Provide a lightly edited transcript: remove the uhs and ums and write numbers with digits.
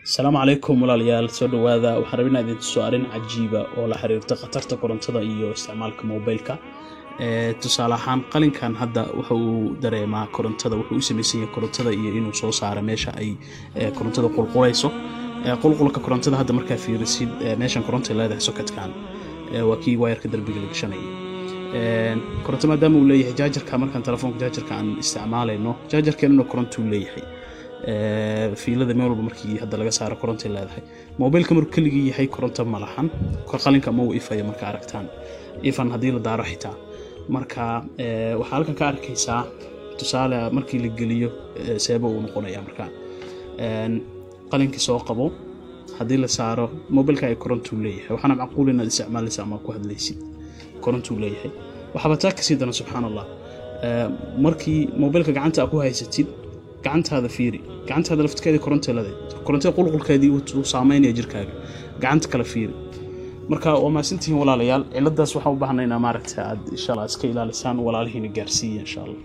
السلام عليكم walaalyaal soo dhawaada waxaan rabaa inaan idin tuso arin cajiiba oo la xiriirta qatarta korontada iyo isticmaalka mobilka tusaale ahaan qalinkan hadda waxa uu dareemaa korontada wuxuu u sameeyay korontada iyo inuu soo saaro meesha ay korontada qulqulayso qulqulka korontada hadda markaa fiirisid meeshan koronto leedahay socketkan waa kii wire-ka darbiga la gashanayay koronto maadaama uu leeyahay jaajarka markaan telefoonka jaajarka aan isticmaalayno jaajarkeena koronto uu leeyahay fiilada meel walba markii hadda laga saaro koronto leedahay mobilka markuu kaliya yahay koronto ma lahan qalinka ma uu ifayo marka aragtaan ifan hadii la daaro xitaa marka waxa halkan ka arkaysaa tusaale markii la geliyo seebo uu noqonaya marka qalinka soo qabo hadii la saaro mobilka ay koronto leeyahay waxana macquul inaad isticmaalaysaa ama ku hadlaysid koronto leeyahay waxa taa ka sii dana subhanallah markii mobilka gacanta ku haysatid gacantaada fiiri gacantaada lafteeda koronto qulqulkeedii uu saameynaya jirkaaga gacanta kala fiiri marka waa maasantiin walaalayaal ciladaas waxa u baahnaynaa maaragtay aad insha Allah iska ilaalisaan walaalihiina gaarsiiyo insha Allah